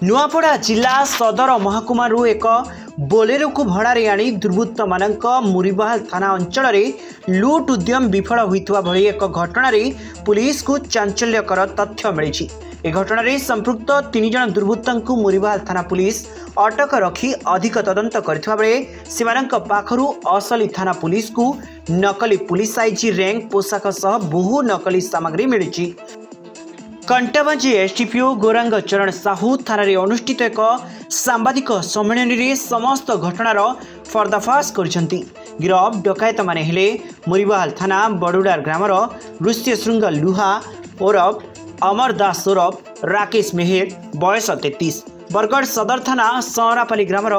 नुआपड़ा जिला सदर महकुमारू एक बोलेरो को भड़ारे आनी दुर्बृत्त मानक मुरीबाहाल थाना अंचल में लुट उद्यम विफल होइतवा भली एक घटना पुलिस को चांचल्यकर तथ्य मिली। ए घटना संपृक्त 3 जन दुर्बृत्तों मुरीबाहाल थाना पुलिस अटक रखी अधिक तदंत करथिबा बेले सेमानक पाखरु असली थाना पुलिस को नकली पुलिस आईजी रैंक पोशाक सह बहु नकली सामग्री मिली। कंटाबांजी एसडीपीओ गौरांग चरण साहू थाना अनुष्ठित एक सांबादिक सम्मेलन में समस्त घटनार पर्दाफाश करछंती। गिरफ डकायत माने हेले मुरीबाहाल थाना बड़ुडार ग्रामर ऋष्यशृंग लुहा ओरफ अमर दास ओरफ राकेश मेहेर बयस 33, बरगढ़ सदर थाना सहरापाली ग्रामर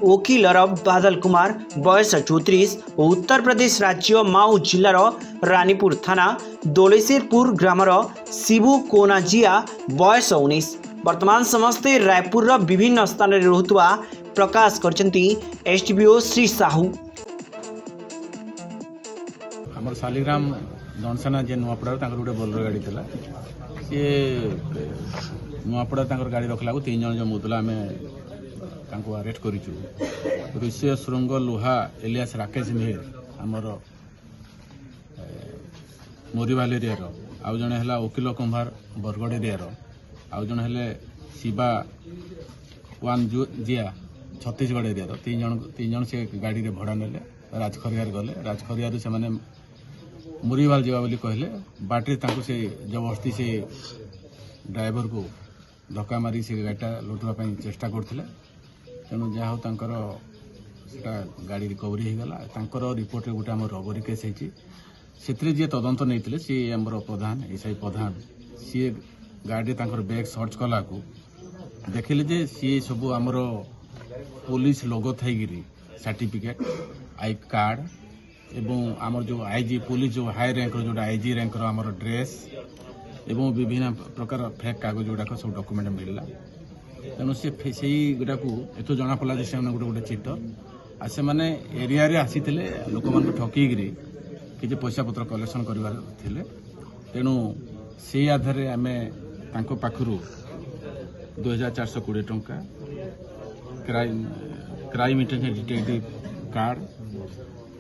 वकील अरब बादल कुमार बयस 34 और उत्तर प्रदेश राज्य माऊ जिलार रानीपुर थाना दोलेश्वरपुर ग्रामर शिबू कोनाजिया बयस 19। वर्तमान समस्ते रायपुर विभिन्न स्थान में रहुवा प्रकाश करछंती एसडीपीओ श्री साहू। हमर शालिग्राम दनसाना जे नुआपड़ा गोटे बोलेरो गाड़ी थी सी नुआपड़ा गाड़ी रखला 3 जन जो मुदला आम अरेस्ट करूँ। ऋष्य श्रृंग लुहा एलियास राकेश मेहेर आमर मुरीबाहाल एरियार, आउ जड़े है वकील कुंभार बरगढ़ एरियार, आउ जड़े है शिवा वन जिया छत्तीसगढ़ एरियार। 3 जन से गाड़ी रे भड़ा नेले राजखरियार गले। राजखरियार से माने मुरीबाहाल जावा बोली कहले बाटे से जबरदस्ती से ड्राइवर को धक्का मारी से गाड़ीटा लुटवाई चेष्टा करते। तेणु जहाँ सेटा गाड़ी रिकवरी हो गला। रिपोर्ट रे गोटे आम रबरी केस होती जी तदंत नहीं सी आमर प्रधान एसआई प्रधान सी गाड़ी बैग सर्च कला देखिले जे सी सब आमर पुलिस लोगो थी सर्टिफिकेट आई कार्ड एवं आमर जो आईजी पुलिस जो हाई रैंक जो आईजी रैंक आमर ड्रेस एवं विभिन्न प्रकार फेक कागज गुड़ाक सब डॉक्यूमेंट मिलला। तेणु से गुड़ा को एत जना पड़ा से गोटे गोटे चिटर आ से मैंने एरिया रे आसी लोक मान ठकिकी कि पैसा पत्र कलेक्शन करार थे। तेणु से आधार आम पाखु 2420 टंका क्राइम डिटेक्टिव कार्ड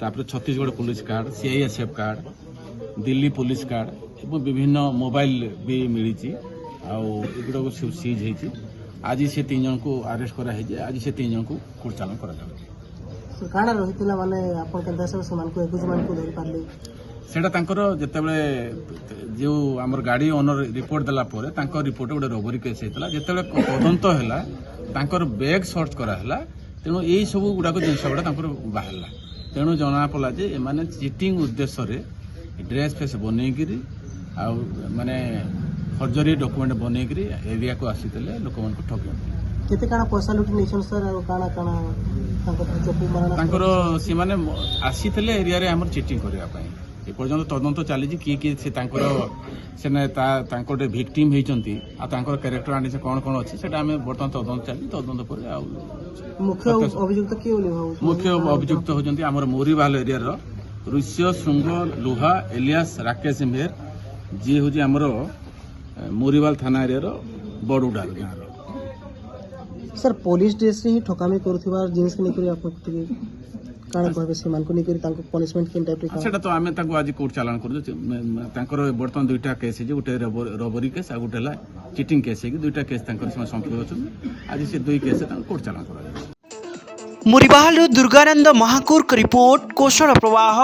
तापर Chhattisgarh police card CISF card Delhi police card एवं विभिन्न मोबाइल भी मिली आगुड़ा को सीज होती। आज से 3 जन को अरेस्ट कराई। आज से 3 जन को कोर्ट चालान करा जितेबले जो आमर गाड़ी ओनर रिपोर्ट देला रिपोर्ट गोटे रबरी केस होता जिते तदंत है बैग सर्च कराला। तेणु यही सब गुड़ाक जिनस गुड़ा बाहर तेणु जना पड़ा जे माने चिटिंग उद्देश्य ड्रेस फेस बनईकरी माने फर्जरी डॉक्यूमेंट बनईकरी एरिया को आसी लोक ठगी केते काना पैसा लुटी नेशन सर और काना काना चपू मारना से माने आसी एरिया रे हमर चिटिंग करबा पई ए पर्यंत तदंत चली किए से भिक्टिम होती क्यारेक्टर आनी से कौन कौन अच्छी से बर्तमान तदंत चली तदंत पर मुख्य अभियुक्त किए मुख्य अभियुक्त होती आमर मुरीबाहाल एरिया ऋष्य श्रृंग लुहा एलियास राकेश मेहेर जी हूँ आमर मुरीबाहाल थाना एरिया बड़ुडार गाँव सर पुलिस ड्रेस ही ठकामी करुवा जिनिस पनिशमेंट किन टाइप सेटा तो आमे ताको आज कोर्ट चालान कर बर्तमान 2टा केस है गोटे रबरी केस आ गोटे चिटिंग केस है 2टा केस संपृक्त अच्छा आज से 2 केस कोर्ट चालान कर। मुरीबाहाल दुर्गानंद महाकुर रिपोर्ट कौशल प्रवाह।